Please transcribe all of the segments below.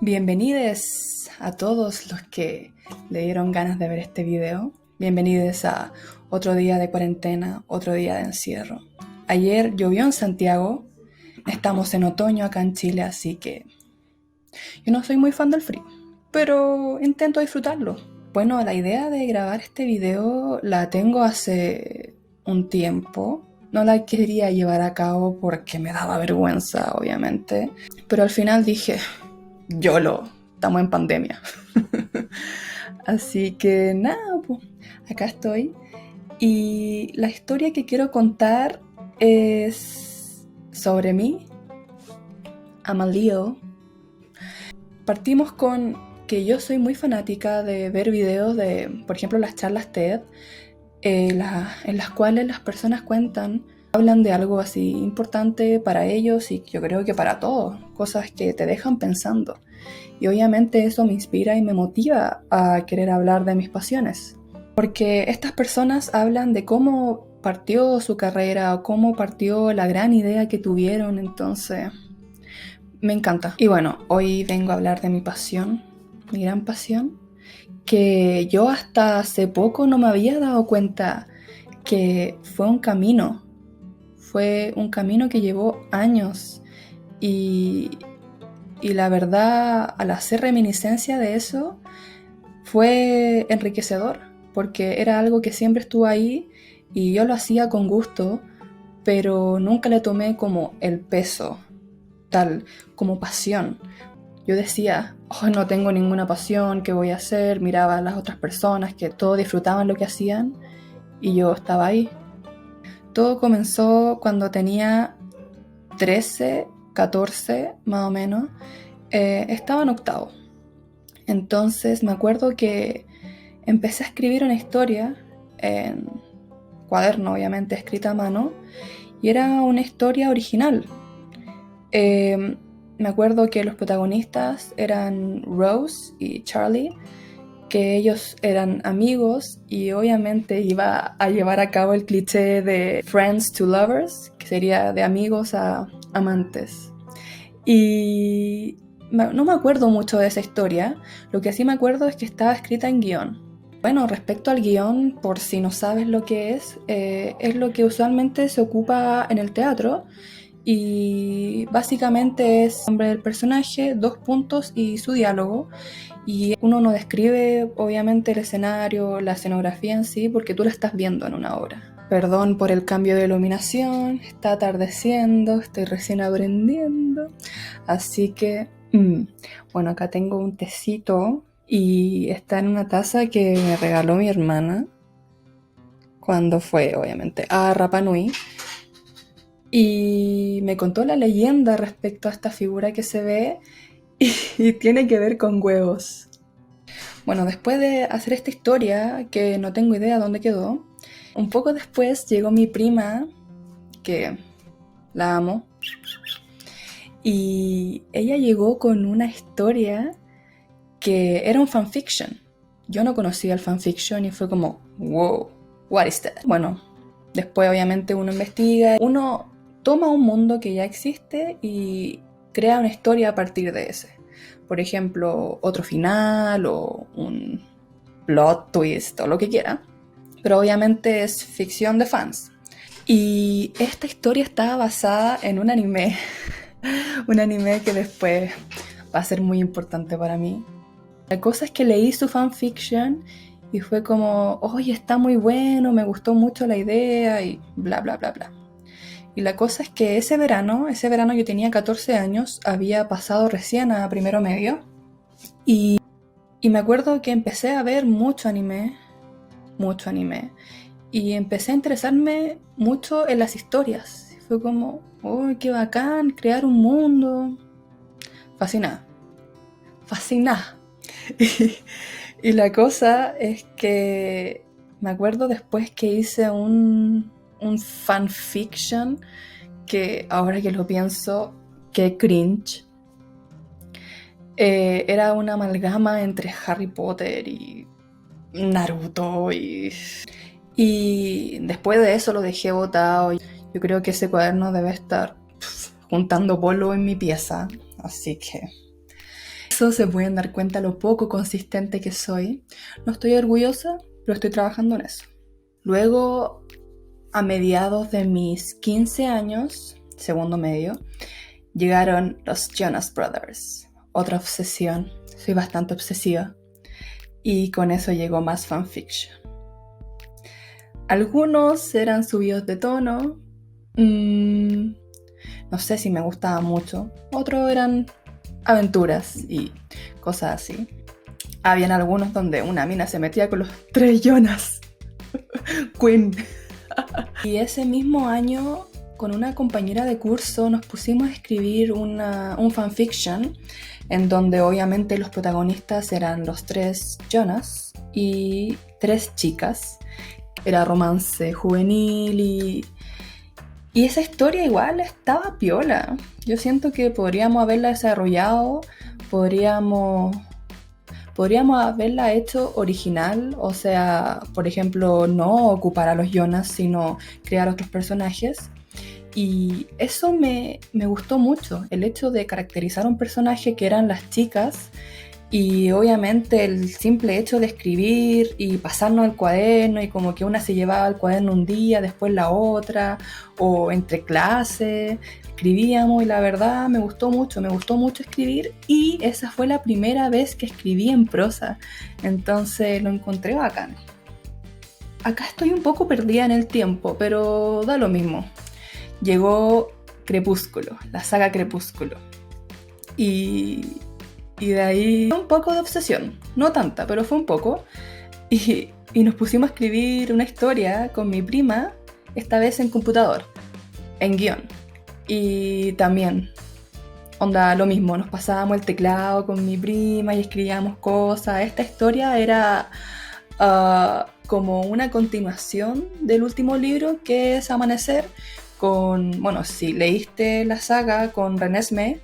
Bienvenidos a todos los que le dieron ganas de ver este video. Bienvenidos a otro día de cuarentena, otro día de encierro. Ayer llovió en Santiago, estamos en otoño acá en Chile, así que yo no soy muy fan del frío, pero intento disfrutarlo. Bueno, la idea de grabar este video la tengo hace un tiempo. No la quería llevar a cabo porque me daba vergüenza, obviamente, pero al final dije, YOLO, estamos en pandemia. Así que nada, pues, acá estoy. Y la historia que quiero contar es sobre mí, Amalio. Partimos con que yo soy muy fanática de ver videos de, por ejemplo, las charlas TED, en las cuales las personas hablan de algo así importante para ellos y yo creo que para todos, cosas que te dejan pensando. Y obviamente eso me inspira y me motiva a querer hablar de mis pasiones. Porque estas personas hablan de cómo partió su carrera o cómo partió la gran idea que tuvieron, entonces me encanta. Y bueno, hoy vengo a hablar de mi pasión, mi gran pasión, que yo hasta hace poco no me había dado cuenta que fue un camino que llevó años y la verdad, al hacer reminiscencia de eso, fue enriquecedor, porque era algo que siempre estuvo ahí y yo lo hacía con gusto, pero nunca le tomé como el peso, tal, como pasión. Yo decía, oh, no tengo ninguna pasión, ¿qué voy a hacer? Miraba a las otras personas que todos disfrutaban lo que hacían y yo estaba ahí. Todo comenzó cuando tenía 13, 14 más o menos. Estaba en octavo. Entonces me acuerdo que empecé a escribir una historia en cuaderno, obviamente escrita a mano, y era una historia original. Me acuerdo que los protagonistas eran Rose y Charlie, que ellos eran amigos y obviamente iba a llevar a cabo el cliché de friends to lovers, que sería de amigos a amantes. Y no me acuerdo mucho de esa historia, lo que sí me acuerdo es que estaba escrita en guión. Bueno, respecto al guión, por si no sabes lo que es lo que usualmente se ocupa en el teatro y básicamente es el nombre del personaje, 2 puntos y su diálogo. Y uno no describe obviamente el escenario, la escenografía en sí, porque tú la estás viendo en una obra. Perdón por el cambio de iluminación, está atardeciendo, estoy recién aprendiendo. Así que, bueno, acá tengo un tecito y está en una taza que me regaló mi hermana cuando fue, obviamente, a Rapa Nui. Y me contó la leyenda respecto a esta figura que se ve y tiene que ver con huevos. Bueno, después de hacer esta historia, que no tengo idea dónde quedó, un poco después llegó mi prima, que la amo, y ella llegó con una historia que era un fanfiction. Yo no conocía el fanfiction y fue como, wow, what is that? Bueno, después obviamente uno investiga, uno toma un mundo que ya existe y crea una historia a partir de ese. Por ejemplo, otro final o un plot twist o lo que quiera. Pero obviamente es ficción de fans. Y esta historia estaba basada en un anime. Un anime que después va a ser muy importante para mí. La cosa es que leí su fanfiction y fue como, oye, está muy bueno, me gustó mucho la idea y bla, bla, bla, bla. Y la cosa es que ese verano yo tenía 14 años, había pasado recién a primero medio y me acuerdo que empecé a ver mucho anime y empecé a interesarme mucho en las historias. Fue como, oh, qué bacán, crear un mundo. Fascinada. Y la cosa es que me acuerdo después que hice un fanfiction que ahora que lo pienso, qué cringe. Era una amalgama entre Harry Potter y Naruto y después de eso lo dejé botado. Yo creo que ese cuaderno debe estar juntando polvo en mi pieza, así que Eso se pueden dar cuenta lo poco consistente que soy. No estoy orgullosa, pero estoy trabajando en eso. Luego, a mediados de mis 15 años, segundo medio, llegaron los Jonas Brothers. Otra obsesión. Soy bastante obsesiva. Y con eso llegó más fanfiction. Algunos eran subidos de tono. No sé si me gustaba mucho. Otros eran aventuras y cosas así. Habían algunos donde una mina se metía con los 3 Jonas. Queen. Y ese mismo año, con una compañera de curso, nos pusimos a escribir un fanfiction en donde obviamente los protagonistas eran los 3 Jonas y 3 chicas. Era romance juvenil y esa historia igual estaba piola. Yo siento que podríamos haberla desarrollado, podríamos haberla hecho original, o sea, por ejemplo, no ocupar a los Jonas, sino crear otros personajes. Y eso me gustó mucho, el hecho de caracterizar un personaje que eran las chicas y obviamente el simple hecho de escribir y pasarnos el cuaderno y como que una se llevaba el cuaderno un día, después la otra, o entre clases, escribíamos y la verdad me gustó mucho escribir y esa fue la primera vez que escribí en prosa, entonces lo encontré bacán. Acá estoy un poco perdida en el tiempo, pero da lo mismo. Llegó Crepúsculo, la saga Crepúsculo. Y de ahí un poco de obsesión, no tanta, pero fue un poco. Y nos pusimos a escribir una historia con mi prima, esta vez en computador, en guión. Y también, onda, lo mismo, nos pasábamos el teclado con mi prima y escribíamos cosas. Esta historia era como una continuación del último libro, que es Amanecer, bueno, si leíste la saga con Renesmee,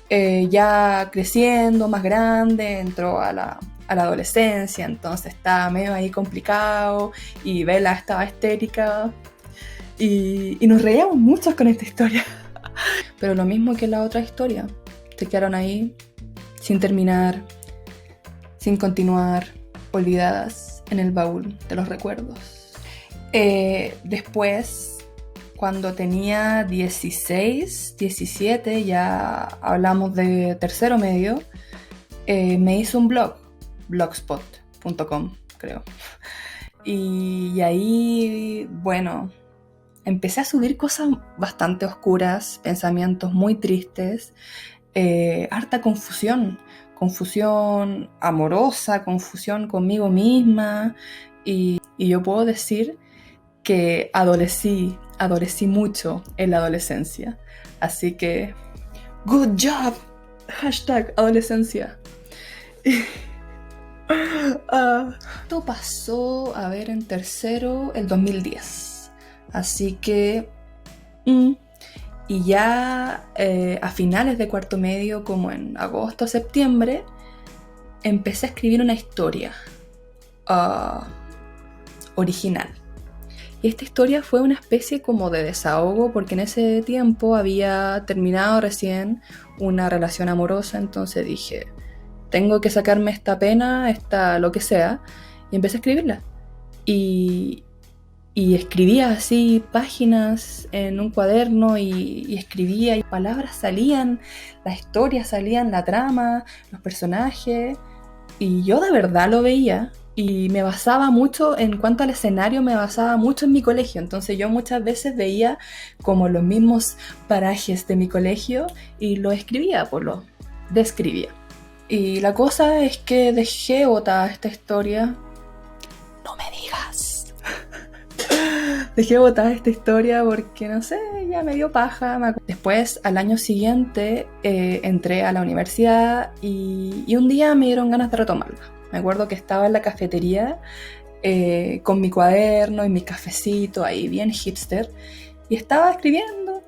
ya creciendo, más grande, entró a la adolescencia, entonces estaba medio ahí complicado y Bella estaba histérica y nos reíamos mucho con esta historia. Pero lo mismo que la otra historia, se quedaron ahí sin terminar, sin continuar, olvidadas en el baúl de los recuerdos. Después, cuando tenía 16, 17, ya hablamos de tercero medio, me hice un blog, blogspot.com, creo. Y ahí, bueno, empecé a subir cosas bastante oscuras, pensamientos muy tristes, harta confusión amorosa, confusión conmigo misma, y yo puedo decir que adolecí mucho en la adolescencia. Así que, good job, #adolescencia. Esto pasó, a ver, en tercero, el 2010. Así que, y ya a finales de cuarto medio, como en agosto, septiembre, empecé a escribir una historia original. Y esta historia fue una especie como de desahogo, porque en ese tiempo había terminado recién una relación amorosa, entonces dije, tengo que sacarme esta pena, lo que sea, y empecé a escribirla. Y escribía así páginas en un cuaderno y escribía y palabras salían, la historia salían, la trama, los personajes, y yo de verdad lo veía. Y me basaba mucho, en cuanto al escenario, me basaba mucho en mi colegio. Entonces yo muchas veces veía como los mismos parajes de mi colegio y lo escribía, pues lo describía. Y la cosa es que dejé botada esta historia. No me digas. Dejé botada esta historia porque, no sé, ya me dio paja. Después, al año siguiente, entré a la universidad y un día me dieron ganas de retomarla. Me acuerdo que estaba en la cafetería con mi cuaderno y mi cafecito ahí bien hipster y estaba escribiendo,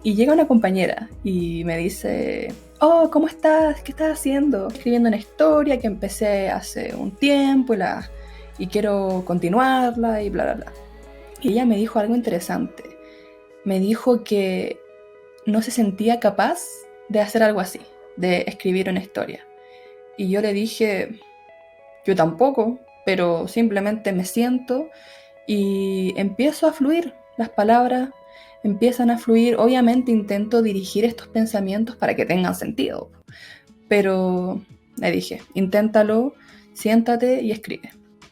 y llega una compañera y me dice, oh, ¿cómo estás? ¿Qué estás haciendo? Escribiendo una historia que empecé hace un tiempo y quiero continuarla y bla, bla, bla. Y ella me dijo algo interesante. Me dijo que no se sentía capaz de hacer algo así. de escribir una historia. Y yo le dije, yo tampoco, pero simplemente me siento y empiezo a fluir. Las palabras empiezan a fluir. Obviamente intento dirigir estos pensamientos para que tengan sentido, pero le dije, inténtalo, siéntate y escribe.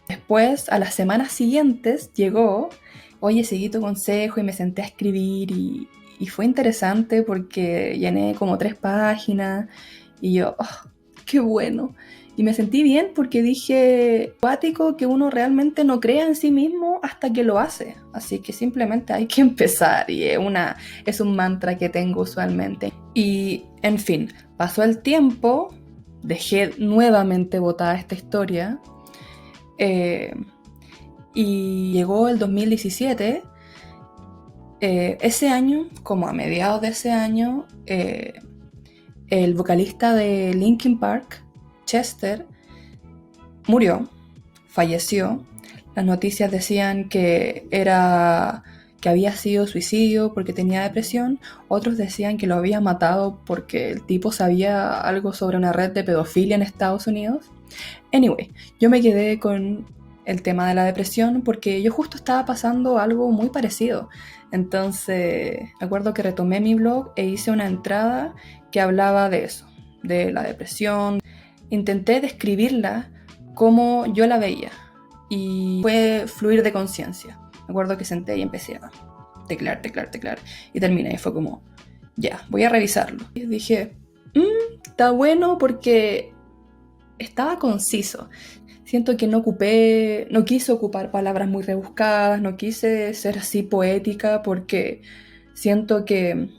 Después, a las semanas siguientes, llegó, oye, seguí tu consejo y me senté a escribir y fue interesante porque llené como 3 páginas y yo, oh, qué bueno. Y me sentí bien porque dije, cuático que uno realmente no crea en sí mismo hasta que lo hace. Así que simplemente hay que empezar y es un mantra que tengo usualmente. Y, en fin, pasó el tiempo, dejé nuevamente botada esta historia y llegó el 2017. Ese año, como a mediados de ese año, el vocalista de Linkin Park, Chester, murió, falleció. Las noticias decían que había sido suicidio porque tenía depresión. Otros decían que lo había matado porque el tipo sabía algo sobre una red de pedofilia en Estados Unidos. Anyway, yo me quedé con el tema de la depresión porque yo justo estaba pasando algo muy parecido. Entonces, me acuerdo que retomé mi blog e hice una entrada que hablaba de eso, de la depresión. Intenté describirla como yo la veía y fue fluir de conciencia. Me acuerdo que senté y empecé a teclear y terminé y fue como, ya, voy a revisarlo. Y dije, está bueno porque estaba conciso. Siento que no quise ocupar palabras muy rebuscadas, no quise ser así poética porque siento que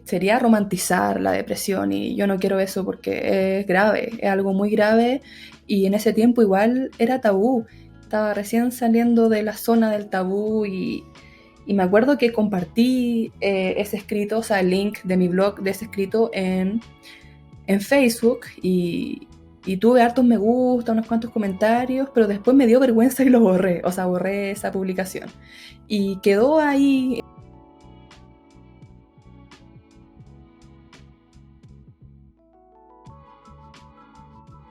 sería romantizar la depresión y yo no quiero eso porque es grave, es algo muy grave y en ese tiempo igual era tabú. Estaba recién saliendo de la zona del tabú y me acuerdo que compartí ese escrito, o sea, el link de mi blog de ese escrito en Facebook y tuve hartos me gusta, unos cuantos comentarios, pero después me dio vergüenza y lo borré, o sea, borré esa publicación. Y quedó ahí